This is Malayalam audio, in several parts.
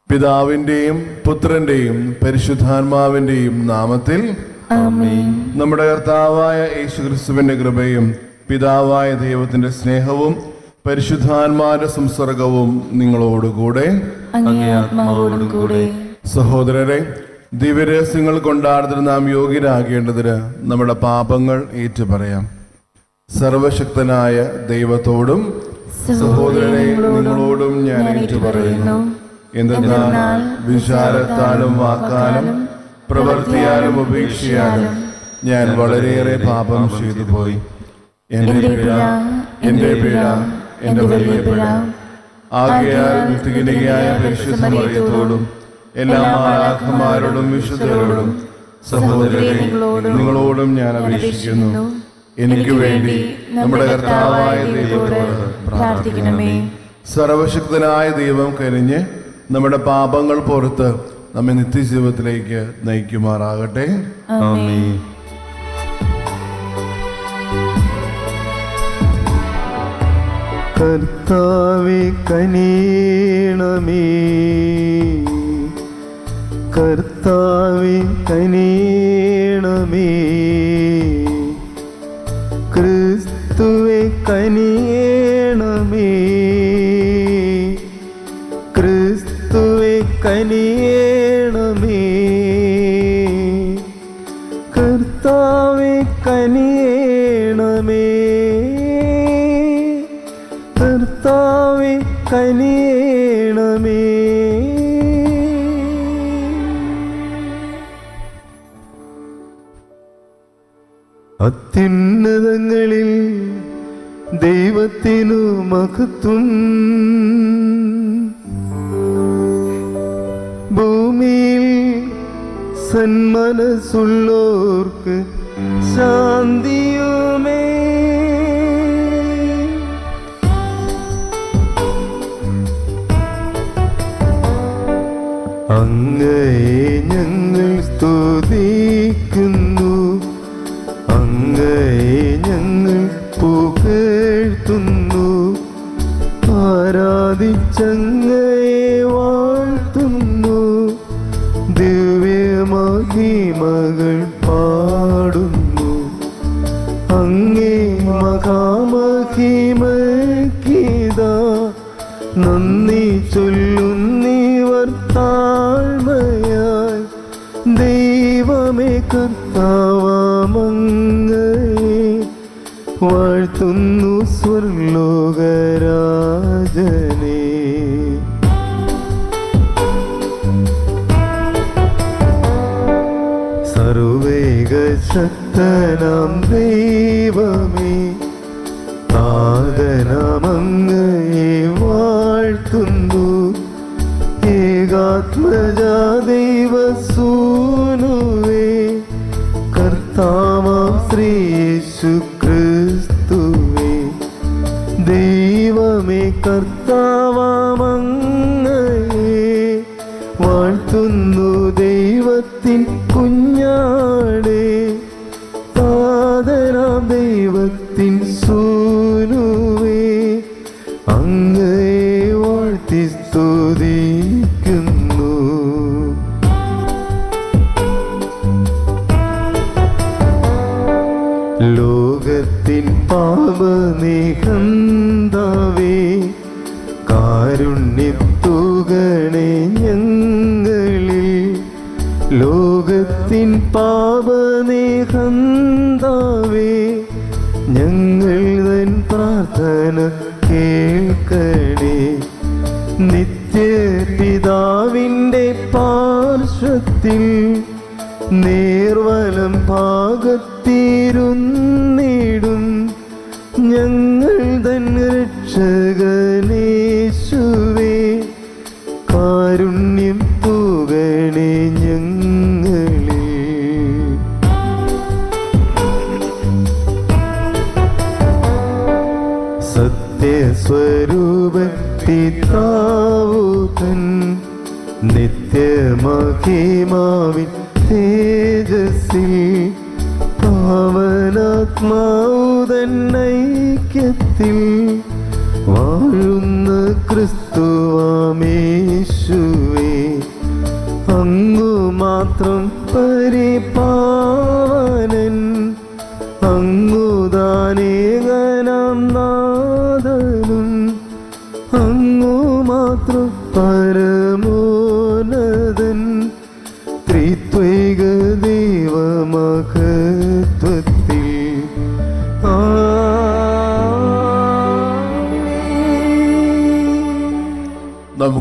പിതാവിന്റെയും പുത്രന്റെയും പരിശുദ്ധാത്മാവിന്റെയും നാമത്തിൽ ആമേൻ. നമ്മുടെ കർത്താവായ യേശുക്രിസ്തുവിന്റെ കൃപയും പിതാവായ ദൈവത്തിന്റെ സ്നേഹവും പരിശുദ്ധാത്മാവിന്റെ സംസർഗവും നിങ്ങളോടുകൂടെ. അങ്ങേ ആത്മാവോടും കൂടെ. സഹോദരരെ, ദിവ്യരഹസ്യങ്ങൾ കൊണ്ടാടുന്നതിന് നാം യോഗ്യരാകേണ്ടതിന് നമ്മുടെ പാപങ്ങൾ ഏറ്റുപറയാം. സർവശക്തനായ ദൈവത്തോടും സഹോദരനെ നിങ്ങളോടും ഞാൻ ഏറ്റുപറയുന്നു. എന്തെന്നാൽ വിചാരത്താലും വാക്കാലും പ്രവൃത്തിയാലും ഉപേക്ഷയാലും ഞാൻ വളരെയേറെ പാപം ചെയ്തു പോയി. എൻ്റെ പിഴ, എൻ്റെ പിഴ, എൻ്റെ വലിയ പിഴ. ആകയാൽ നിത്യകന്യകയായ പരിശുദ്ധ മറിയത്തോടും എല്ലാ മാലാഖമാരോടും വിശുദ്ധരോടും സഹോദരരെ നിങ്ങളോടും ഞാൻ അപേക്ഷിക്കുന്നു, എനിക്ക് വേണ്ടി നമ്മുടെ കർത്താവായ ദൈവത്തോട് പ്രാർത്ഥിക്കണമേ. സർവശക്തനായ ദൈവം കനിഞ്ഞ് നമ്മുടെ പാപങ്ങൾ പുറത്ത് നമ്മെ നിത്യജീവിതത്തിലേക്ക് നയിക്കുമാറാകട്ടെ. ആമേൻ. കർത്താവേ കനിയണമേ, കർത്താവേ കനിയണമേ, ക്രിസ്തുവേ കനിയണമേ, ക്രിസ്തുവേ കനിയണമേ, കർത്താവേ കനിയണമേ, കർത്താവേ കനിയണമേ. അത്യുന്നതങ്ങളിൽ ദൈവത്തിനു മഹത്വം, ഭൂമിയിൽ സന്മനസ്സുള്ളോർക്ക് ശാന്തിയുമേ. അങ്ങയെ ഞങ്ങൾ സ്തുതിക്കുന്നു, അങ്ങയെ ഞങ്ങൾ പുകഴ്ത്തുന്നു, ആരാധിച്ചങ്ങയെ വാഴ്ത്തുന്നു, ദിവ്യമഹിമകൾ പാടുന്നു. അങ്ങേ മഹാമഹിമക്കിതാ നന്ദി ചൊല്ലുന്നീവർ താഴ്മയായി. ദൈവമേ കർത്താവമങ്ങയെ വാഴ്ത്തുന്നു സ്വർലോകരാജനേ. സർവേകശക്തനാം ദൈവമേ, താതനമങ്ങയെ വാഴ്ത്തുന്നു, ഏകാത്മജാ ദൈവസൂനുവേ, കർത്താവാം ശ്രീ യേശു ക്രിസ്തുവേ. ദൈവമേ കർത്താവാമങ്ങയെ വാഴ്ത്തുന്നു, ദൈവത്തിൻ കുഞ്ഞാടേ, താതനാം ദൈവത്തിൻ സൂനുവേ, അങ്ങയെ വാഴ്ത്തി സ്തുതിക്കുന്നു. ലോകത്തിൻ പാപനിഹന്താവേ, കാരുണ്യം തൂകണേ ഞങ്ങളിൽ. ലോകത്തിൻ പാപനിഹന്താവേ, ഞങ്ങൾ തൻ പ്രാർത്ഥന കേൾക്കണേ. നിത്യപിതാവിൻ്റെ പാർശ്വത്തിൽ നേർവലം ഭാഗത്തിരുന്നിടും ഞങ്ങൾ തൻ രക്ഷകനേശുവേ, കാരുണ്യം തൂകണേ ഞങ്ങളിൽ. സത്യസ്വരൂപൻ പിതാവുതൻ നിത്യമഹിമാവിൻ തേജസ്സിൽ, പാവനാത്മാവുതൻ ഐക്യത്തിൽ വാഴുന്ന ക്രിസ്തുവാമേശുവേ,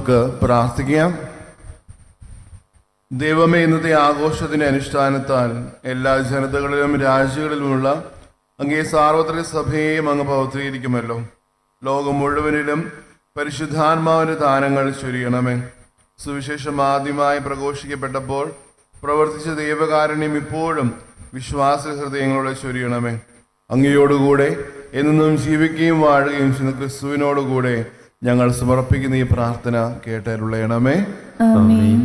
നമുക്ക് പ്രാർത്ഥിക്കാം. ദൈവമേ, ഇന്നത്തെ ആഘോഷത്തിന്റെ അനുഷ്ഠാനത്താൽ എല്ലാ ജനതകളിലും രാജ്യങ്ങളിലുമുള്ള അങ്ങേ സാർവത്രിക സഭയെയും അങ്ങ് പവിത്രീകരിക്കുമല്ലോ. ലോകം മുഴുവനിലും പരിശുദ്ധാത്മാവിന്റെ ദാനങ്ങൾ ചൊരിയണമേ. സുവിശേഷം ആദ്യമായി പ്രഘോഷിക്കപ്പെട്ടപ്പോൾ പ്രവർത്തിച്ച ദൈവകാരുണ്യം ഇപ്പോഴും വിശ്വാസ ഹൃദയങ്ങളോടെ ചൊരിയണമേ. അങ്ങയോടുകൂടെ എന്നും ജീവിക്കുകയും വാഴുകയും ചെയ്യുന്ന ക്രിസ്തുവിനോടുകൂടെ ഞങ്ങൾ സമർപ്പിക്കുന്ന ഈ പ്രാർത്ഥന കേട്ടരുളയണമേ. ആമേൻ.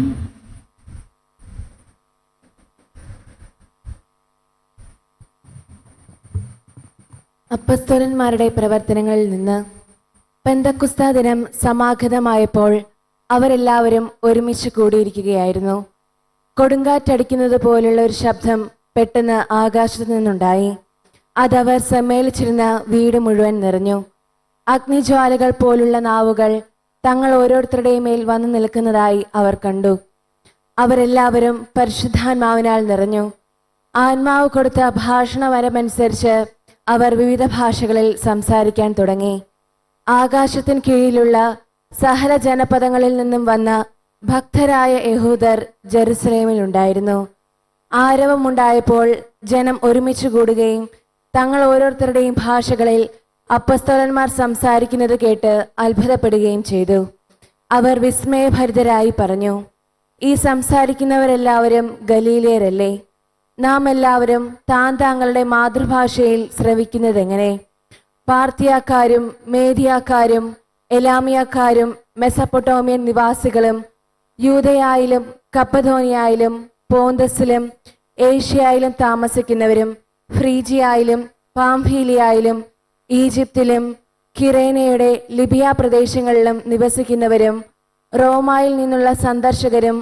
അപ്പസ്തോലന്മാരുടെ പ്രവർത്തനങ്ങളിൽ നിന്ന് പെന്തക്കുസ്ത ദിനം സമാഗതമായപ്പോൾ അവരെല്ലാവരും ഒരുമിച്ച് കൂടിയിരിക്കുകയായിരുന്നു. കൊടുങ്കാറ്റടിക്കുന്നത് പോലുള്ള ഒരു ശബ്ദം പെട്ടെന്ന് ആകാശത്തു നിന്നുണ്ടായി. അതവർ സമ്മേളിച്ചിരുന്ന വീട് മുഴുവൻ നിറഞ്ഞു. അഗ്നിജ്വാലകൾ പോലുള്ള നാവുകൾ തങ്ങൾ ഓരോരുത്തരുടെയും മേൽ വന്നു നിൽക്കുന്നതായി അവർ കണ്ടു. അവരെല്ലാവരും പരിശുദ്ധാത്മാവിനാൽ നിറഞ്ഞു. ആത്മാവ് കൊടുത്ത ഭാഷണവരമനുസരിച്ച് അവർ വിവിധ ഭാഷകളിൽ സംസാരിക്കാൻ തുടങ്ങി. ആകാശത്തിന് കീഴിലുള്ള സകല ജനപദങ്ങളിൽ നിന്നും വന്ന ഭക്തരായ യഹൂദർ ജെറുസലേമിലുണ്ടായിരുന്നു. ആരവമുണ്ടായപ്പോൾ ജനം ഒരുമിച്ച് കൂടുകയും തങ്ങൾ ഓരോരുത്തരുടെയും ഭാഷകളിൽ അപ്പസ്തോലന്മാർ സംസാരിക്കുന്നത് കേട്ട് അത്ഭുതപ്പെടുകയും ചെയ്തു. അവർ വിസ്മയഭരിതരായി പറഞ്ഞു, ഈ സംസാരിക്കുന്നവരെല്ലാവരും ഗലീലയരല്ലേ? നാം എല്ലാവരും താങ്കളുടെ മാതൃഭാഷയിൽ ശ്രവിക്കുന്നതെങ്ങനെ? പാർത്തിയാക്കാരും മേദിയാക്കാരും എലാമിയാക്കാരും മെസപ്പൊട്ടോമിയൻ നിവാസികളും യൂദയായിലും കപ്പദോനിയായിലും പോന്തസിലും ഏഷ്യയിലും താമസിക്കുന്നവരും ഫ്രീജിയായിലും പാംഫീലിയായിലും ഈജിപ്തിലും കിറേനയുടെ ലിബിയ പ്രദേശങ്ങളിലും നിവസിക്കുന്നവരും റോമായിൽ നിന്നുള്ള സന്ദർശകരും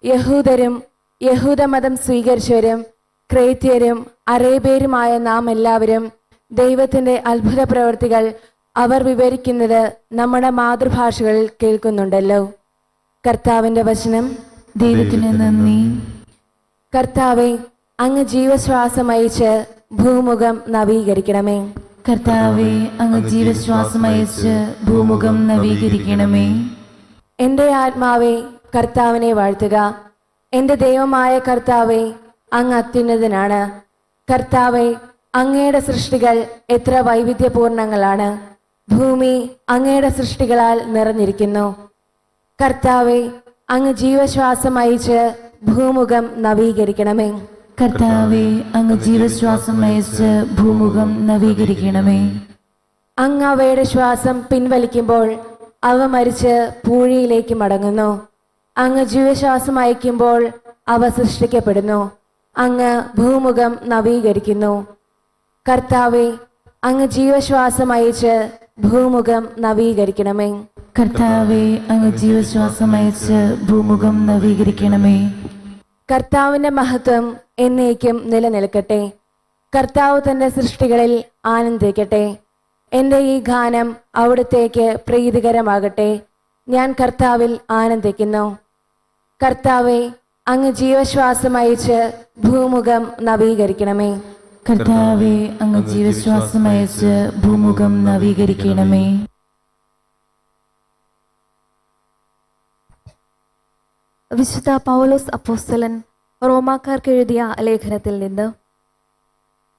യഹൂദരും യഹൂദമതം സ്വീകരിച്ചവരും ക്രേത്യരും അറേബ്യരുമായ നാം എല്ലാവരും ദൈവത്തിന്റെ അത്ഭുത പ്രവൃത്തികൾ അവർ വിവരിക്കുന്നത് നമ്മുടെ മാതൃഭാഷകളിൽ കേൾക്കുന്നുണ്ടല്ലോ. കർത്താവിന്റെ വചനം. ദൈവത്തിന് നന്ദി. കർത്താവെ, അങ്ങ് ജീവശ്വാസം അയച്ച് ഭൂമുഖം നവീകരിക്കണമേ. കർത്താവെ, അങ്ങ് ജീവശ്വാസം അയച്ച് ഭൂമുഖം നവീകരിക്കണമേ. എൻ്റെ ആത്മാവെ കർത്താവിനെ വാഴ്ത്തുക. എൻ്റെ ദൈവമായ കർത്താവെ, അങ്ങ് അത്യുന്നതനാണ്. കർത്താവെ, അങ്ങയുടെ സൃഷ്ടികൾ എത്ര വൈവിധ്യപൂർണങ്ങളാണ്. ഭൂമി അങ്ങയുടെ സൃഷ്ടികളാൽ നിറഞ്ഞിരിക്കുന്നു. കർത്താവെ, അങ്ങ് ജീവശ്വാസം അയച്ച് ഭൂമുഖം നവീകരിക്കണമേ. കർത്താവെ, അങ്ങ് ജീവശ്വാസം അയച്ച് ഭൂമുഖം നവീകരിക്കണമേ. അങ്ങ് അവയുടെ ശ്വാസം പിൻവലിക്കുമ്പോൾ അവ മരിച്ച് പൂഴിയിലേക്ക് മടങ്ങുന്നു. അങ്ങ് ജീവശ്വാസം അയക്കുമ്പോൾ അവ സൃഷ്ടിക്കപ്പെടുന്നു. അങ്ങ് ഭൂമുഖം നവീകരിക്കുന്നു. കർത്താവെ, അങ്ങ് ജീവശ്വാസം അയച്ച് ഭൂമുഖം നവീകരിക്കണമേ. കർത്താവെ, അങ്ങ് ജീവശ്വാസം അയച്ച് ഭൂമുഖം നവീകരിക്കണമേ. കർത്താവിന്റെ മഹത്വം എന്നേക്കും നിലനിൽക്കട്ടെ. കർത്താവ് തന്റെ സൃഷ്ടികളിൽ ആനന്ദിക്കട്ടെ. എൻ്റെ ഈ ഗാനം അവിടുത്തേക്ക് പ്രീതികരമാകട്ടെ. ഞാൻ കർത്താവിൽ ആനന്ദിക്കുന്നു. കർത്താവെ, അങ്ങ് ജീവശ്വാസം അയച്ച് ഭൂമുഖം നവീകരിക്കണമേ. കർത്താവെ, അങ്ങ് ജീവശ്വാസം അയച്ച് ഭൂമുഖം നവീകരിക്കണമേ. വിശുദ്ധ പൗലോസ് അപ്പോസ്തലൻ റോമാക്കാർക്ക് എഴുതിയ ലേഖനത്തിൽ നിന്ന്,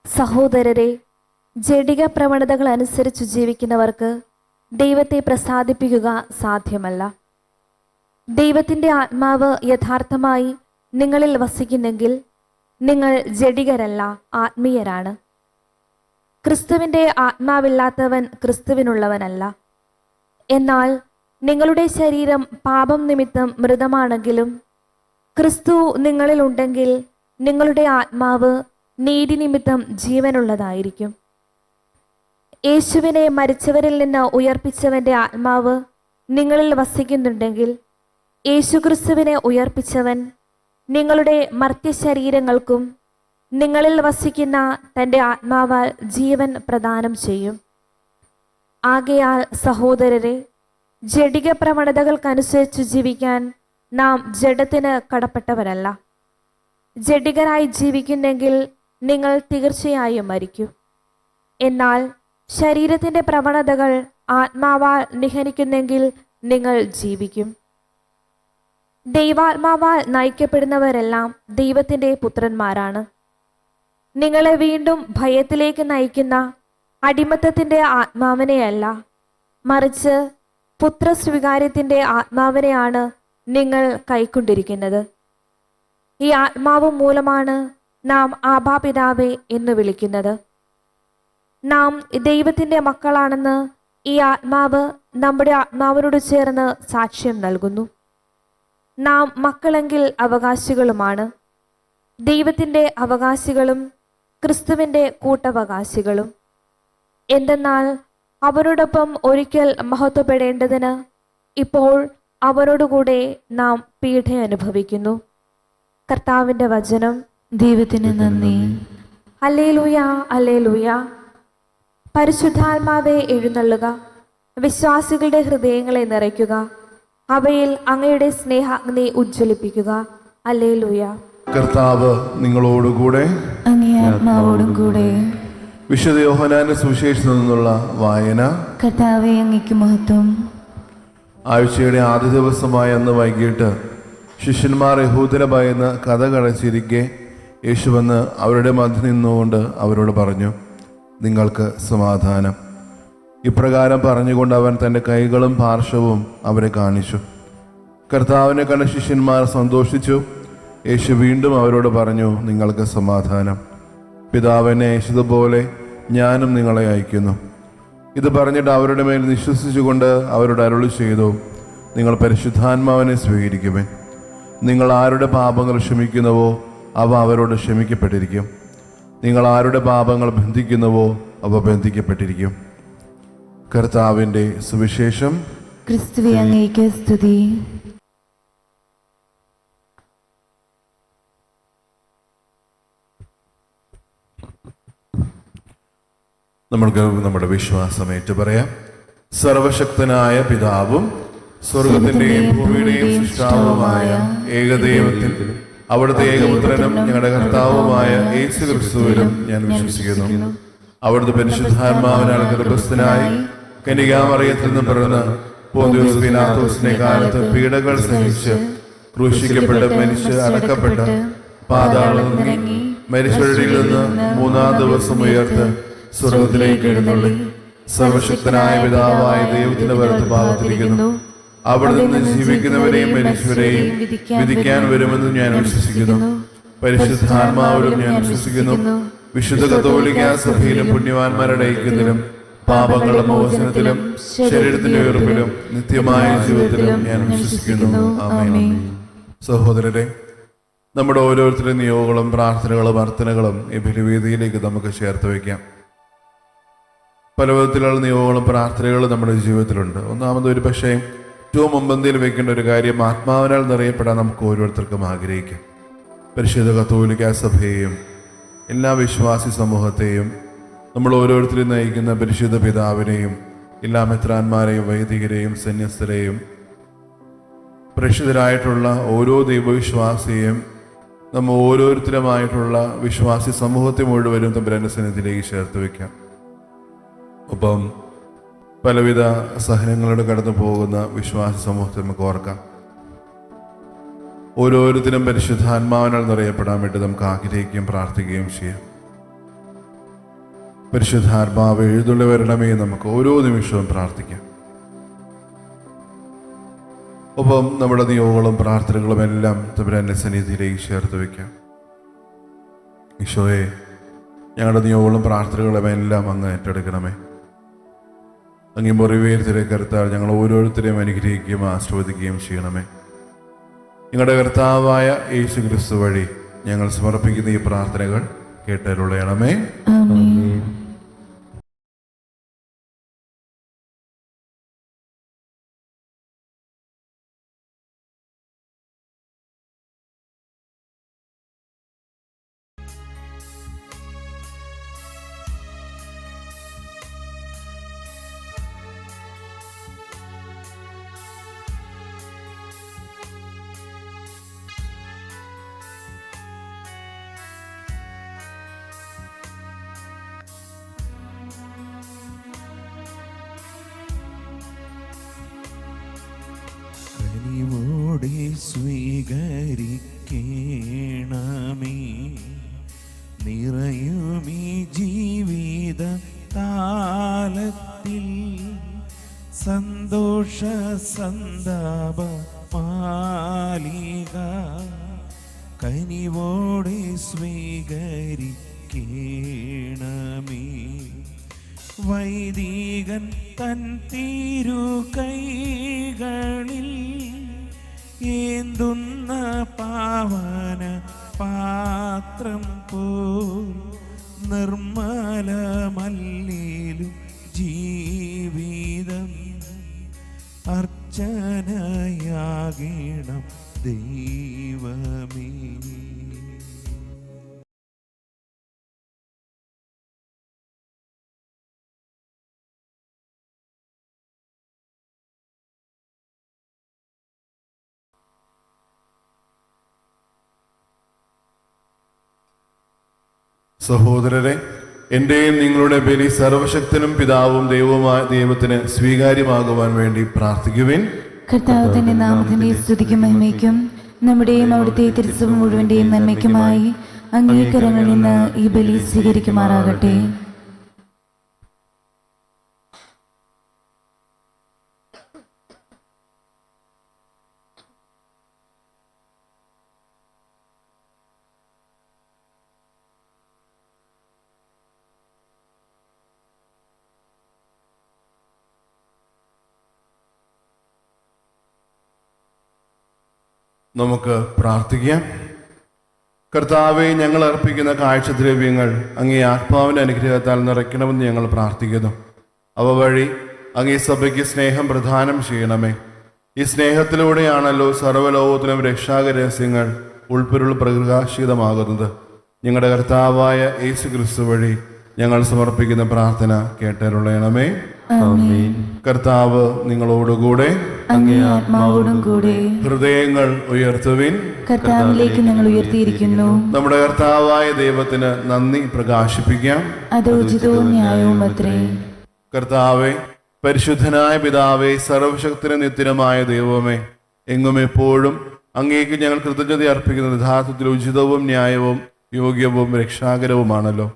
സഹോദരരെ, ജഡിക പ്രവണതകൾ അനുസരിച്ച് ജീവിക്കുന്നവർക്ക് ദൈവത്തെ പ്രസാദിപ്പിക്കുക സാധ്യമല്ല. ദൈവത്തിൻ്റെ ആത്മാവ് യഥാർത്ഥമായി നിങ്ങളിൽ വസിക്കുന്നെങ്കിൽ നിങ്ങൾ ജഡികരല്ല, ആത്മീയരാണ്. ക്രിസ്തുവിൻ്റെ ആത്മാവില്ലാത്തവൻ ക്രിസ്തുവിനുള്ളവനല്ല. എന്നാൽ നിങ്ങളുടെ ശരീരം പാപം നിമിത്തം മൃതമാണെങ്കിലും ക്രിസ്തു നിങ്ങളിലുണ്ടെങ്കിൽ നിങ്ങളുടെ ആത്മാവ് നീതി നിമിത്തം ജീവനുള്ളതായിരിക്കും. യേശുവിനെ മരിച്ചവരിൽ നിന്ന് ഉയർപ്പിച്ചവന്റെ ആത്മാവ് നിങ്ങളിൽ വസിക്കുന്നുണ്ടെങ്കിൽ യേശുക്രിസ്തുവിനെ ഉയർപ്പിച്ചവൻ നിങ്ങളുടെ മർത്യശരീരങ്ങൾക്കും നിങ്ങളിൽ വസിക്കുന്ന തൻ്റെ ആത്മാവാൽ ജീവൻ പ്രദാനം ചെയ്യും. ആകയാൽ സഹോദരരെ, ജഡിക പ്രവണതകൾക്കനുസരിച്ച് ജീവിക്കാൻ നാം ജഡത്തിന് കടപ്പെട്ടവരല്ല. ജഡികരായി ജീവിക്കുന്നെങ്കിൽ നിങ്ങൾ തീർച്ചയായും മരിക്കും. എന്നാൽ ശരീരത്തിൻ്റെ പ്രവണതകൾ ആത്മാവാൽ നിഹനിക്കുന്നെങ്കിൽ നിങ്ങൾ ജീവിക്കും. ദൈവാത്മാവാൽ നയിക്കപ്പെടുന്നവരെല്ലാം ദൈവത്തിൻ്റെ പുത്രന്മാരാണ്. നിങ്ങളെ വീണ്ടും ഭയത്തിലേക്ക് നയിക്കുന്ന അടിമത്തത്തിൻ്റെ ആത്മാവിനെയല്ല, മറിച്ച് പുത്രസ്വീകാര്യത്തിൻ്റെ ആത്മാവിനെയാണ് നിങ്ങൾ കൈക്കൊണ്ടിരിക്കുന്നത്. ഈ ആത്മാവ് മൂലമാണ് നാം ആബാ പിതാവേ എന്ന് വിളിക്കുന്നത്. നാം ദൈവത്തിൻ്റെ മക്കളാണെന്ന് ഈ ആത്മാവ് നമ്മുടെ ആത്മാവിനോട് ചേർന്ന് സാക്ഷ്യം നൽകുന്നു. നാം മക്കളെങ്കിൽ അവകാശികളുമാണ്, ദൈവത്തിൻ്റെ അവകാശികളും ക്രിസ്തുവിൻ്റെ കൂട്ടവകാശികളും. എന്തെന്നാൽ അവരോടൊപ്പം ഒരിക്കൽ മഹത്വപ്പെടേണ്ടതിന് ഇപ്പോൾ അവരോടുകൂടെ നാം പീഡ അനുഭവിക്കുന്നു. കർത്താവിൻ്റെ വചനം. ദൈവത്തിന് നന്ദി. Hallelujah, hallelujah. പരിശുദ്ധാത്മാവെ എഴുന്നള്ളുക, വിശ്വാസികളുടെ ഹൃദയങ്ങളെ നിറയ്ക്കുക, അവയിൽ അങ്ങയുടെ സ്നേഹാഗ്നി ഉജ്ജ്വലിപ്പിക്കുക. ഹല്ലേലൂയ. കർത്താവ് നിങ്ങളോടുകൂടെ. അങ്ങേ ആത്മാവോടും കൂടെ. വിശുദ്ധ യോഹന്നാന്റെ സുവിശേഷത്തിൽ നിന്നുള്ള വായന. കർത്താവേ, അങ്ങയ്ക്ക് മഹത്വം. ആഴ്ചയുടെ ആദ്യ ദിവസമായ അന്ന് വൈകിട്ട് ശിഷ്യന്മാർ യഹൂദരെ ഭയന്ന് കഥ കടച്ചിരിക്കെ യേശു വന്ന് അവരുടെ മധ്യ നിന്നുകൊണ്ട് അവരോട് പറഞ്ഞു, നിങ്ങൾക്ക് സമാധാനം. ഇപ്രകാരം പറഞ്ഞുകൊണ്ട് അവൻ തൻ്റെ കൈകളും പാർശ്വവും അവരെ കാണിച്ചു. കർത്താവിനെ കണ്ട ശിഷ്യന്മാർ സന്തോഷിച്ചു. യേശു വീണ്ടും അവരോട് പറഞ്ഞു, നിങ്ങൾക്ക് സമാധാനം. പിതാവിനെ അയച്ചതുപോലെ ഞാനും നിങ്ങളെ അയക്കുന്നു. ഇത് പറഞ്ഞിട്ട് അവരുടെ മേൽ വിശ്വസിച്ചുകൊണ്ട് അവരോട് അരുളി ചെയ്തു, നിങ്ങൾ പരിശുദ്ധാത്മാവിനെ സ്വീകരിക്കുമേ. നിങ്ങൾ ആരുടെ പാപങ്ങൾ ക്ഷമിക്കുന്നുവോ അവ അവരോട് ക്ഷമിക്കപ്പെട്ടിരിക്കും. നിങ്ങൾ ആരുടെ പാപങ്ങൾ ബന്ധിക്കുന്നുവോ അവ ബന്ധിക്കപ്പെട്ടിരിക്കും. കർത്താവിൻ്റെ സുവിശേഷം. ക്രിസ്തുവേ, അങ്ങേക്ക് സ്തുതി. നമ്മൾക്ക് നമ്മുടെ വിശ്വാസം ഏറ്റുപറയാം. സർവശക്തനായ പിതാവും സ്വർഗത്തിന്റെയും ഭൂമിയുടെയും സൃഷ്ടാവുമായ ഏകദൈവത്തിൽ അവിടുത്തെ ഏകപുത്രനും ഞങ്ങളുടെ കർത്താവുമായ യേശു ക്രിസ്തുവിലും ഞാൻ വിശ്വസിക്കുന്നു. അവിടുത്തെ പരിശുദ്ധാത്മാവിനാൽ ഗർഭസ്ഥനായി കന്യകാമറിയത്തിൽ നിന്ന് പിറന്ന് പോന്തിയോസ് പീലാത്തോസിന്റെ കാലത്ത് പീഡകൾ സഹിച്ച് ക്രൂശിക്കപ്പെട്ട് മരിച്ച് അടക്കപ്പെട്ട് പാതാളത്തിൽ നിന്ന് മരിച്ചവരിൽ നിന്ന് മൂന്നാം ദിവസം ഉയർത്ത് സ്വർഗത്തിലേക്ക് എഴുന്നള്ളി സർവശക്തനായ പിതാവായ ദൈവത്തിന്റെ വലത്തുഭാഗത്തിരിക്കുന്നു. അവിടെ നിന്ന് ജീവിക്കുന്നവരെയും മരിച്ചവരെയും വിധിക്കാൻ വരുമെന്ന് ഞാൻ വിശ്വസിക്കുന്നു. പരിശുദ്ധാത്മാവിലും ഞാൻ വിശ്വസിക്കുന്നു. വിശുദ്ധ കത്തോലിക്കാ സഭയിലും പുണ്യവാന്മാരുടെ ഐക്യത്തിലും പാപങ്ങളുടെ മോചനത്തിലും ശരീരത്തിന്റെ ഉയർപ്പിലും നിത്യമായ ജീവിതത്തിലും ഞാൻ വിശ്വസിക്കുന്നു. ആമേൻ. സഹോദരരെ, നമ്മുടെ ഓരോരുത്തരുടെ നിയോഗങ്ങളും പ്രാർത്ഥനകളും അർത്ഥനകളും ഈ ബലിവേദിയിലേക്ക് നമുക്ക് ചേർത്ത് വയ്ക്കാം. പല വിധത്തിലുള്ള നിയോഗങ്ങളും പ്രാർത്ഥനകളും നമ്മുടെ ജീവിതത്തിലുണ്ട്. ഒന്നാമത് ഒരു പക്ഷേ ഏറ്റവും മുമ്പന്തിയിൽ വെക്കേണ്ട ഒരു കാര്യം ആത്മാവിനാൽ നിറയപ്പെടാൻ നമുക്ക് ഓരോരുത്തർക്കും ആഗ്രഹിക്കാം. പരിശുദ്ധ കത്തോലിക്കാ സഭയെയും എല്ലാ വിശ്വാസി സമൂഹത്തെയും നമ്മൾ ഓരോരുത്തരും നയിക്കുന്ന പരിശുദ്ധ പിതാവിനെയും എല്ലാ മെത്രാന്മാരെയും വൈദികരെയും സന്യസ്തരെയും പ്രേക്ഷിതരായിട്ടുള്ള ഓരോ ദൈവവിശ്വാസിയെയും നമ്മൾ ഓരോരുത്തരുമായിട്ടുള്ള വിശ്വാസി സമൂഹത്തെ മുഴുവനും തമ്പുരാന്റെ സന്നിധിയിലേക്ക് ചേർത്ത് വയ്ക്കാം. ഒപ്പം പലവിധ സഹനങ്ങളുടെ കടന്നു പോകുന്ന വിശ്വാസ സമൂഹത്തെ നമുക്ക് ഓർക്കാം. ഓരോരുത്തരും പരിശുദ്ധാത്മാവിനാൽ നിറയപ്പെടാൻ വേണ്ടി നമുക്ക് ആഗ്രഹിക്കുകയും പ്രാർത്ഥിക്കുകയും ചെയ്യാം. പരിശുദ്ധാത്മാവ് എഴുന്നള്ളി വരണമേ നമുക്ക് ഓരോ നിമിഷവും പ്രാർത്ഥിക്കാം. ഒപ്പം നമ്മുടെ നിയോഗങ്ങളും പ്രാർത്ഥനകളും എല്ലാം തമ്പുരാന്റെ സന്നിധിയിലേക്ക് ചേർത്ത് വയ്ക്കാം. ഈശോയെ, ഞങ്ങളുടെ നിയോഗങ്ങളും പ്രാർത്ഥനകളും എല്ലാം അങ്ങ് ഏറ്റെടുക്കണമേ. അങ്ങ് മുറിവേർത്തിരെ കർത്താവ് ഞങ്ങൾ ഓരോരുത്തരെയും അനുഗ്രഹിക്കുകയും ആസ്വദിക്കുകയും ചെയ്യണമേ. ഞങ്ങളുടെ കർത്താവായ യേശു ക്രിസ്തു വഴി ഞങ്ങൾ സമർപ്പിക്കുന്ന ഈ പ്രാർത്ഥനകൾ കേട്ടരുളയണമേ. ആമേൻ. സ്വീകരിക്കണമേ. നിറയുമീ ജീവിത താലത്തിൽ സന്തോഷ സന്താപ മാലിക കനിവോടെ സ്വീകരിക്കണമേ. വൈദികൻ തൻ തിരുകൈകളിൽ ഏന്തുന്ന പാവന പാത്രം പോൽ നിർമ്മലമല്ലേലും ജീവിതം അർച്ചനയാകണം ദൈവമേ. സഹോദരരെ, എന്റെയും നിങ്ങളുടെ ബലി സർവശക്തനും പിതാവും ദൈവവുമായ ദൈവത്തിന് സ്വീകാര്യമാകുവാൻ വേണ്ടി പ്രാർത്ഥിക്കുവിൻ. കർത്താവ് തന്റെ നാമത്തിന്റെ സ്തുതിക്കും മഹിമയ്ക്കും നമ്മുടെയും അവിടുത്തെ തിരുസഭ മുഴുവന്റെയും നന്മയ്ക്കുമായി അംഗീകരങ്ങളിൽ നിന്ന് ഈ ബലി സ്വീകരിക്കുമാറാകട്ടെ. നമുക്ക് പ്രാർത്ഥിക്കാം. കർത്താവെ, ഞങ്ങൾ അർപ്പിക്കുന്ന കാഴ്ചദ്രവ്യങ്ങൾ അങ്ങേ ആത്മാവിന്റെ അനുഗ്രഹത്താൽ നിറയ്ക്കണമെന്ന് ഞങ്ങൾ പ്രാർത്ഥിക്കുന്നു. അവ വഴി അങ്ങേ സഭയ്ക്ക് സ്നേഹം പ്രദാനം ചെയ്യണമേ. ഈ സ്നേഹത്തിലൂടെയാണല്ലോ സർവ്വലോകത്തിലും രക്ഷാകരഹസ്യങ്ങൾ ഉൾപ്പൊരുൾ പ്രകാശിതമാകുന്നത്. ഞങ്ങളുടെ കർത്താവായ യേശു ക്രിസ്തു വഴി ഞങ്ങൾ സമർപ്പിക്കുന്ന പ്രാർത്ഥന കേട്ടരുളയണമേ. ആമേൻ. കർത്താവ് നിങ്ങളോടുകൂടെ, അങ്ങേ ആത്മാവോടും കൂടെ. ഹൃദയങ്ങൾ ഉയർത്തുവിൻ. കർത്താവിലേക്ക് ഞങ്ങൾ ഉയർത്തിയിരിക്കുന്നു. നമ്മുടെ കർത്താവായ ദൈവത്തിന് നന്ദി പ്രകാശിപ്പിക്കാം. അത് ഉചിതവും ന്യായവും അത്രേ. കർത്താവെ, പരിശുദ്ധനായ പിതാവേ, സർവശക്തനും നിത്യനുമായ ദൈവമേ, എങ്ങും എപ്പോഴും അങ്ങേക്ക് ഞങ്ങൾ കൃതജ്ഞത അർപ്പിക്കുന്നത് യഥാർത്ഥത്തിൽ ഉചിതവും ന്യായവും യോഗ്യവും രക്ഷാകരവുമാണല്ലോ.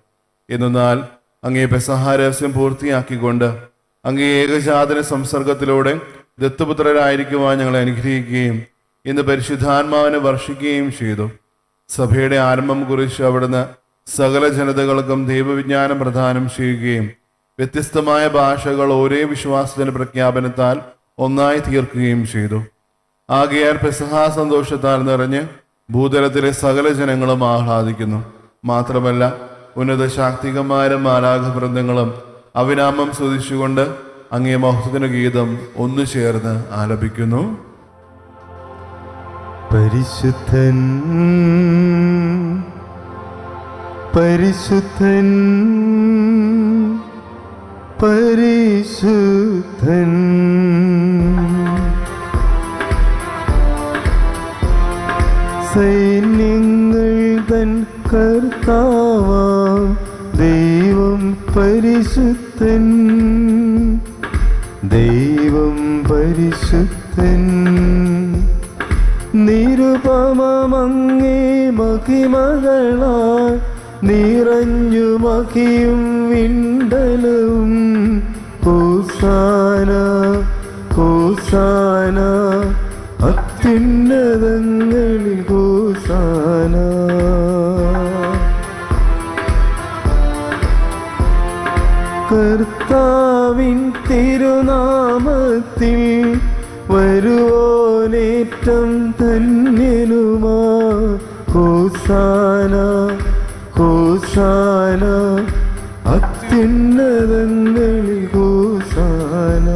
എന്നാൽ അങ്ങേ പെസഹ രഹസ്യം പൂർത്തിയാക്കിക്കൊണ്ട് അങ്ങേ ഏകജാതന സംസർഗത്തിലൂടെ ദത്തുപുത്രരായിരിക്കുവാൻ ഞങ്ങളെ അനുഗ്രഹിക്കുകയും ഇന്ന് പരിശുദ്ധാത്മാവിനെ വർഷിക്കുകയും ചെയ്തു. സഭയുടെ ആരംഭം കുറിച്ച് അവിടുന്ന് സകല ജനതകൾക്കും ദൈവവിജ്ഞാനം പ്രദാനം ചെയ്യുകയും വ്യത്യസ്തമായ ഭാഷകൾ ഒരേ വിശ്വാസത്തിന്റെ പ്രഖ്യാപനത്താൽ ഒന്നായി തീർക്കുകയും ചെയ്തു. ആകയാൽ പെസഹ സന്തോഷത്താൽ നിറഞ്ഞ് ഭൂതലത്തിലെ സകല ജനങ്ങളും ആഹ്ലാദിക്കുന്നു. മാത്രമല്ല, ഉന്നത ശാക്തികന്മാരും മാലാഖവൃന്ദങ്ങളും അവിരാമം സ്തുതിച്ചുകൊണ്ട് അങ്ങേ മഹത്വത്തിന് ഗീതം ഒന്നു ചേർന്ന് ആലപിക്കുന്നു. പരിശുദ്ധൻ പരിശുദ്ധൻ പരിശുദ്ധൻ സൈന്യങ്ങൾ തൻ കർത്താവാം ദൈവം പരിശുദ്ധൻ, ദൈവം പരിശുദ്ധൻ. നിരുപമങ്ങേ മഹിമകളാൽ നിറഞ്ഞു മഹിയും വിണ്ടലവും. ഹോസാന ഹോസാന അത്യുന്നതങ്ങളിൽ ഹോസാന. കർത്താവിൻ തിരുനാമത്തിൽ വരുവോനേറ്റം ധന്യനുമാ. ഹോസാന ഹോസാന അത്യുന്നതങ്ങളിൽ ഹോസാന.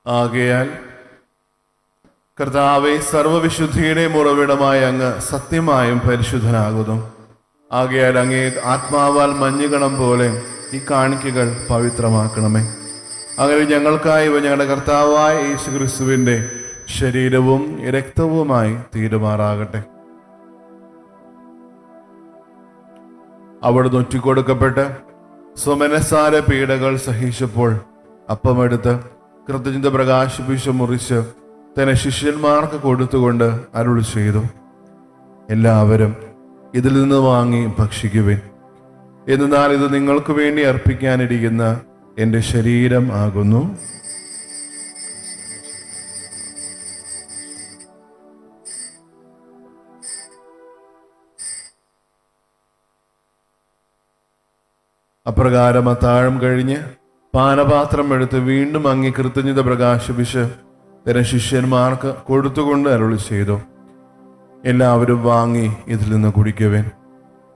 ആകയാൽ കർത്താവെ, സർവവിശുദ്ധിയുടെ ഉറവിടമായ അങ്ങ് സത്യമായും പരിശുദ്ധനാകുന്നു. ആകയാൽ അങ്ങേ ആത്മാവാൽ മഞ്ഞുകണം പോലെ ഈ കാണിക്കകൾ പവിത്രമാക്കണമേ. അങ്ങനെ ഞങ്ങൾക്കായി ഞങ്ങളുടെ കർത്താവായ യേശു ക്രിസ്തുവിന്റെ ശരീരവും രക്തവുമായി തീരുമാറാകട്ടെ. അവിടുന്ന് ഒറ്റിക്കൊടുക്കപ്പെട്ട് സ്വമനസാര പീഡകൾ സഹിച്ചപ്പോൾ അപ്പമെടുത്ത് കൃതജ്ഞത പ്രകാശിപ്പിച്ച് മുറിച്ച് തന്നെ ശിഷ്യന്മാർക്ക് കൊടുത്തുകൊണ്ട് അരുളി ചെയ്തു, എല്ലാവരും ഇതിൽ നിന്ന് വാങ്ങി ഭക്ഷിക്കുവിൻ. എന്നാൽ ഇത് നിങ്ങൾക്ക് വേണ്ടി അർപ്പിക്കാനിരിക്കുന്ന എൻ്റെ ശരീരം ആകുന്നു. അപ്രകാരം അത്താഴം കഴിഞ്ഞ് പാനപാത്രം എടുത്ത് വീണ്ടും അങ്ങി കൃതജ്ഞത പ്രകാശിപ്പിച്ച് തന്റെ ശിഷ്യന്മാർക്ക് കൊടുത്തുകൊണ്ട് അരുളി ചെയ്തു, എല്ലാവരും വാങ്ങി ഇതിൽ നിന്ന് കുടിക്കുവേൻ.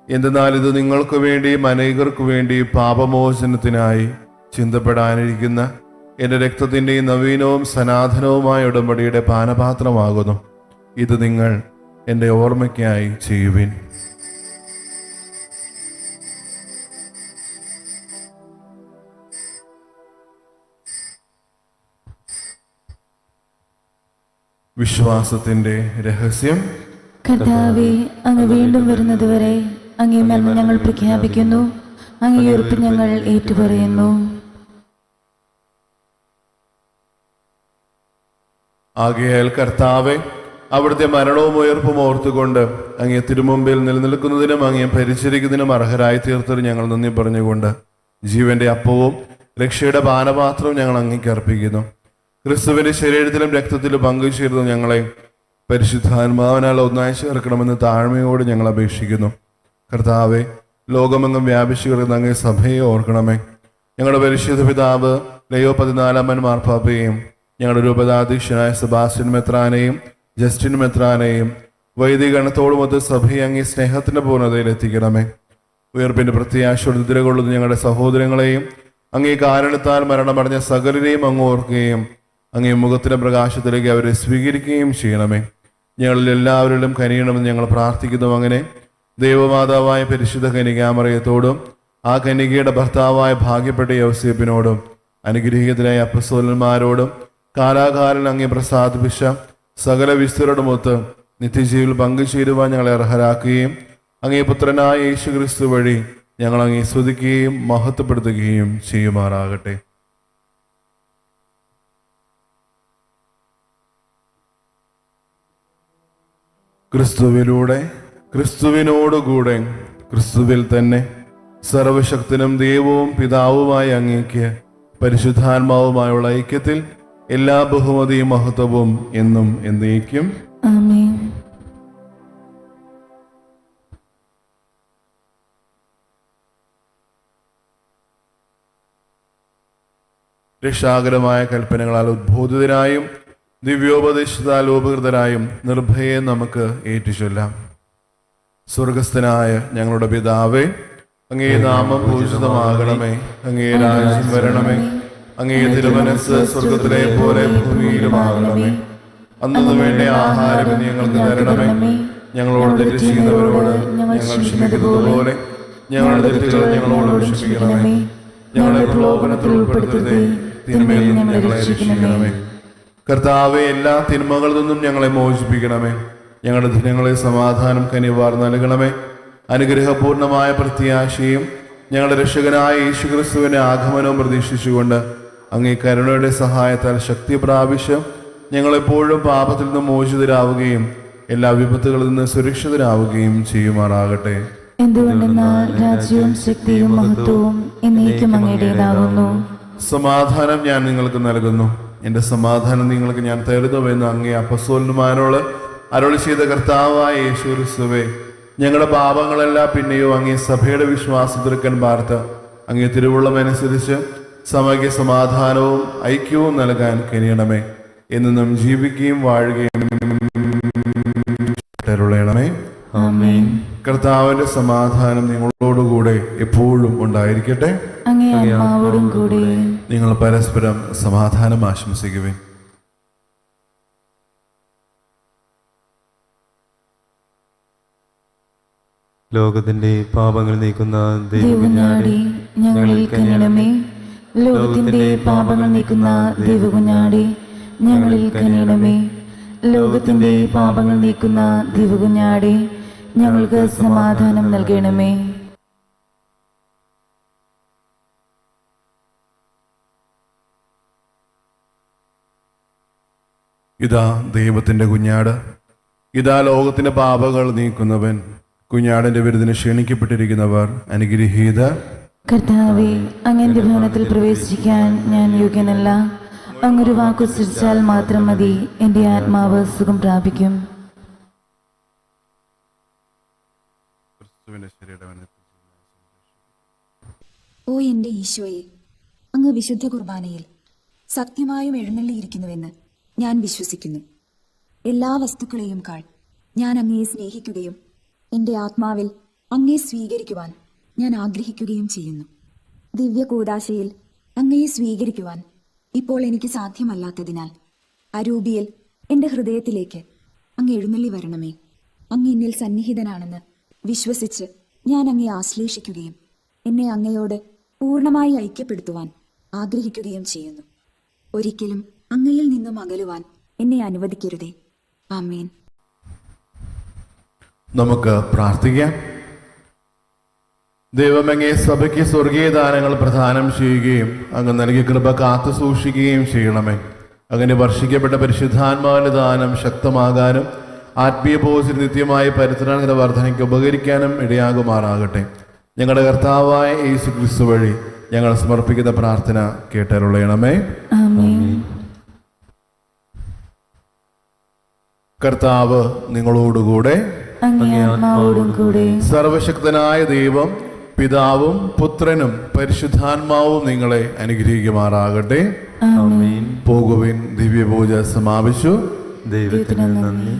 എന്തെന്നാൽ ഇത് നിങ്ങൾക്ക് വേണ്ടിയും അനേകർക്ക് വേണ്ടി പാപമോചനത്തിനായി ചിന്തപ്പെടാനിരിക്കുന്ന എൻ്റെ രക്തത്തിൻ്റെയും നവീനവും സനാതനവുമായ ഉടമ്പടിയുടെ പാനപാത്രമാകുന്നു. ഇത് നിങ്ങൾ എൻ്റെ ഓർമ്മയ്ക്കായി ചെയ്യുവിൻ. വിശ്വാസത്തിന്റെ രഹസ്യം. കർത്താവേ, അങ്ങ് വീണ്ടും വരുന്നതുവരെ അങ്ങേ മരണം ഞങ്ങൾ പ്രഖ്യാപിക്കുന്നു, അങ്ങേ ഉറപ്പ് ഞങ്ങൾ ഏറ്റുപറയുന്നു. ആകയാൽ കർത്താവെ, അവിടുത്തെ മരണവും ഉയർപ്പും ഓർത്തുകൊണ്ട് അങ്ങേ തിരുമുമ്പിൽ നിലനിൽക്കുന്നതിനും അങ്ങേ പരിചരിക്കുന്നതിനും അർഹരായി തീർത്തത് ഞങ്ങൾ നന്ദി പറഞ്ഞുകൊണ്ട് ജീവന്റെ അപ്പവും രക്ഷയുടെ പാനപാത്രവും ഞങ്ങൾ അങ്ങേക്ക് അർപ്പിക്കുന്നു. ക്രിസ്തുവിന്റെ ശരീരത്തിലും രക്തത്തിലും പങ്കുചേർന്ന് ഞങ്ങളെ പരിശുദ്ധാത്മാവിനാൽ ഒന്നായി ചേർക്കണമെന്ന് താഴ്മയോട് ഞങ്ങൾ അപേക്ഷിക്കുന്നു. കർത്താവെ, ലോകമെങ്ങും വ്യാപിച്ചു കിടക്കുന്ന അങ്ങേ സഭയെ ഓർക്കണമേ. ഞങ്ങളുടെ പരിശുദ്ധ പിതാവ് ലയോ 14 മാർപ്പാപ്പയെയും ഞങ്ങളുടെ രൂപതാധ്യക്ഷനായ സെബാസ്റ്റ്യൻ മെത്രാനെയും ജസ്റ്റിൻ മെത്രാനെയും വൈദികഗണത്തോടുമൊത്ത് സഭയെ അങ്ങേ സ്നേഹത്തിന്റെ പൂർണ്ണതയിൽ എത്തിക്കണമേ. ഉയർപ്പിന്റെ പ്രത്യാശയോട് നിദ്രകൊള്ളുന്ന ഞങ്ങളുടെ സഹോദരങ്ങളെയും അങ്ങേ കാരണത്താൽ മരണമടഞ്ഞ സകലരെയും അങ്ങ് ഓർക്കുകയും അങ്ങേ മുഖത്തിന്റെ പ്രകാശത്തിലേക്ക് അവരെ സ്വീകരിക്കുകയും ചെയ്യണമേ. ഞങ്ങളിൽ എല്ലാവരിലും കനിയണമെന്ന് ഞങ്ങൾ പ്രാർത്ഥിക്കുന്നു. അങ്ങനെ ദൈവമാതാവായ പരിശുദ്ധ കന്യകാമറിയത്തോടും ആ കന്യകയുടെ ഭർത്താവായ ഭാഗ്യപ്പെട്ട യൗസേപ്പിനോടും അനുഗ്രഹീതരായ അപ്പസ്തോലന്മാരോടും കാലാകാലൻ അങ്ങേ പ്രസാദിപ്പിച്ച സകല വിസ്തരോടുമൊത്ത് നിത്യജീവിൽ പങ്കുചേരുവാൻ ഞങ്ങളെ അർഹരാക്കുകയും അങ്ങേ പുത്രനായ യേശു ക്രിസ്തു വഴി ഞങ്ങൾ അങ്ങേ സ്തുതിക്കുകയും മഹത്വപ്പെടുത്തുകയും ചെയ്യുമാറാകട്ടെ. ക്രിസ്തുവിലൂടെ, ക്രിസ്തുവിനോടുകൂടെ, ക്രിസ്തുവിൽ തന്നെ സർവശക്തനും ദൈവവും പിതാവുമായ അങ്ങേക്ക് പരിശുദ്ധാത്മാവുമായുള്ള ഐക്യത്തിൽ എല്ലാ ബഹുമതിയും മഹത്വവും എന്നും എന്നേക്കും ആമേൻ. രക്ഷാകരമായ കൽപ്പനകളാൽ ഉദ്ബോധിതരായും ദിവ്യോപദേശത്താൽ ഉപകൃതരായും നിർഭയെ നമുക്ക് ഏറ്റുചൊല്ലാം. സ്വർഗസ്ഥനായ ഞങ്ങളുടെ പിതാവേ, അങ്ങേ നാമം പൂജിതമാകണമേ. അങ്ങേ രാജ്യം വരണമേ. അങ്ങേ തിരുമനസ്സ് സ്വർഗത്തിലെ പോലെ ഭൂമിയിലുമാകണമേ. അന്നു വേണ്ട ആഹാരം ഞങ്ങൾക്ക് തരണമേ. ഞങ്ങളോട് തെറ്റ് ചെയ്യുന്നവരോട് ഞങ്ങൾ ക്ഷമിക്കുന്നത് പോലെ ഞങ്ങളുടെ തെറ്റുകൾ ഞങ്ങളോട് ക്ഷമിക്കണമേ. ഞങ്ങളെ പ്രലോഭനത്തിൽ ഉൾപ്പെടുത്തരുതേ, തിന്മയിൽ നിന്നും ഞങ്ങളെ രക്ഷിക്കണമേ. കർത്താവെ, എല്ലാ തിന്മകളിൽ നിന്നും ഞങ്ങളെ മോചിപ്പിക്കണമേ. ഞങ്ങളുടെ ദിനങ്ങളെ സമാധാനം കനിവാർ നൽകണമേ. അനുഗ്രഹപൂർണമായ പ്രത്യാശയും ഞങ്ങളുടെ രക്ഷകനായ യേശുക്രിസ്തുവിന്റെ ആഗമനവും പ്രതീക്ഷിച്ചുകൊണ്ട് അങ്ങേ കരുണയുടെ സഹായത്താൽ ശക്തി പ്രാപിച്ച് ഞങ്ങളെപ്പോഴും പാപത്തിൽ നിന്ന് മോചിതരാവുകയും എല്ലാ വിപത്തുകളിൽ നിന്ന് സുരക്ഷിതരാവുകയും ചെയ്യുമാറാകട്ടെ. എന്തുകൊണ്ടെന്നാൽ രാജ്യവും ശക്തിയും മഹത്വവും എന്നേക്കും അങ്ങയുടേതാകുന്നു. സമാധാനം ഞാൻ നിങ്ങൾക്ക് നൽകുന്നു, എൻ്റെ സമാധാനം നിങ്ങൾക്ക് ഞാൻ തരുന്നുവെന്ന് അങ്ങേ അപ്പസ്തോലന്മാരോട് അരുളി ചെയ്ത കർത്താവായ യേശു ക്രിസ്തുവേ, ഞങ്ങളുടെ പാപങ്ങളെല്ലാം പിന്നെയോ അങ്ങേ സഭയുടെ വിശ്വാസത്തിൽക്കൻ പാർത്ത് അങ്ങേ തിരുവുള്ളമനുസരിച്ച് സഭയ്ക്ക് സമാധാനവും ഐക്യവും നൽകാൻ കഴിയണമേ. എന്നും ജീവിക്കുകയും വാഴുകയും തരുളയണമേ. ആമേൻ. കർത്താവിന്റെ സമാധാനം നിങ്ങളോടുകൂടെ എപ്പോഴും ഉണ്ടായിരിക്കട്ടെ. അങ്ങേ ആത്മാവോടും കൂടെ. നിങ്ങൾ പരസ്പരം സമാധാനം ആശംസിക്കുവിൻ. ലോകത്തിന്റെ പാപങ്ങൾ നീക്കുന്ന ദൈവകുഞ്ഞാടി ഞങ്ങളിൽ കനിയണമേ. ലോകത്തിന്റെ പാപങ്ങൾ നീക്കുന്ന ദൈവകുഞ്ഞാടി ഞങ്ങളിൽ കനിയണമേ. ലോകത്തിന്റെ പാപങ്ങൾ നീക്കുന്ന ദൈവകുഞ്ഞാടി ഞങ്ങൾക്ക് സമാധാനം നൽകണമേ. ഇതാ ദൈവത്തിൻ്റെ കുഞ്ഞാട്, ഇതാ ലോകത്തിൻ്റെ പാപങ്ങൾ നീക്കുന്നവൻ. കുഞ്ഞാടിൻ്റെ വിരുദിന് ക്ഷണിക്കപ്പെട്ടിരിക്കുന്നവർ അനുഗ്രഹീതർ. കർത്താവെ, അങ്ങന്റെ ഭവനത്തിൽ പ്രവേശിക്കാൻ ഞാൻ യോഗ്യനല്ല. അങ്ങൊരു വാക്കുച്ചരിച്ചാൽ മാത്രം മതി, എൻ്റെ ആത്മാവ് സുഖം പ്രാപിക്കും. ഓ എൻ്റെ ഈശോയെ, അങ്ങ് വിശുദ്ധ കുർബാനയിൽ സത്യമായും എഴുന്നള്ളിയിരിക്കുന്നുവെന്ന് ഞാൻ വിശ്വസിക്കുന്നു. എല്ലാ വസ്തുക്കളെയും കാൾ ഞാൻ അങ്ങയെ സ്നേഹിക്കുകയും എൻ്റെ ആത്മാവിൽ അങ്ങയെ സ്വീകരിക്കുവാൻ ഞാൻ ആഗ്രഹിക്കുകയും ചെയ്യുന്നു. ദിവ്യ കൂദാശയിൽ അങ്ങയെ സ്വീകരിക്കുവാൻ ഇപ്പോൾ എനിക്ക് സാധ്യമല്ലാത്തതിനാൽ അരൂപിയിൽ എൻ്റെ ഹൃദയത്തിലേക്ക് അങ്ങ് എഴുന്നള്ളി വരണമേ. അങ്ങ് എന്നിൽ സന്നിഹിതനാണെന്ന് വിശ്വസിച്ച് ഞാൻ അങ്ങയെ ആശ്ലേഷിക്കുകയും എന്നെ അങ്ങയോട് പൂർണ്ണമായി ഐക്യപ്പെടുത്തുവാൻ ആഗ്രഹിക്കുകയും ചെയ്യുന്നു. ഒരിക്കലും അങ്ങയിൽ നിന്നും അകലുവാൻ എന്നെ അനുവദിക്കരുതേ. ആമേൻ. നമുക്ക് പ്രാർത്ഥിക്കാം. ദൈവം അങ്ങേ സഭയ്ക്ക് സ്വർഗീയ ദാനങ്ങൾ പ്രദാനം ചെയ്യുകയും അങ്ങ് നൽകിയ കൃപ കാത്തു സൂക്ഷിക്കുകയും ചെയ്യണമേ. അങ്ങനെ വർഷിക്കപ്പെട്ട പരിശുദ്ധാത്മാവിന്റെ ദാനം ശക്തമാകാനും ആത്മീയ ബോധത്തിൽ നിത്യമായി പരിത്രാണ വർധനയ്ക്ക് ഉപകരിക്കാനും ഇടയാകുമാറാകട്ടെ. ഞങ്ങളുടെ കർത്താവായ യേശു ക്രിസ്തു വഴി ഞങ്ങൾ സമർപ്പിക്കുന്ന പ്രാർത്ഥന കേട്ടരുളയണമേ. ആമേൻ. കർത്താവ് നിങ്ങളോടുകൂടെ. അങ്ങേ ആത്മാവോടും കൂടെ. സർവശക്തനായ ദൈവം പിതാവും പുത്രനും പരിശുദ്ധാത്മാവും നിങ്ങളെ അനുഗ്രഹിക്കുമാറാകട്ടെ. ആമേൻ. പോകുവിൻ, ദിവ്യപൂജ സമാപിച്ചു. ദൈവത്തിന് നന്ദി.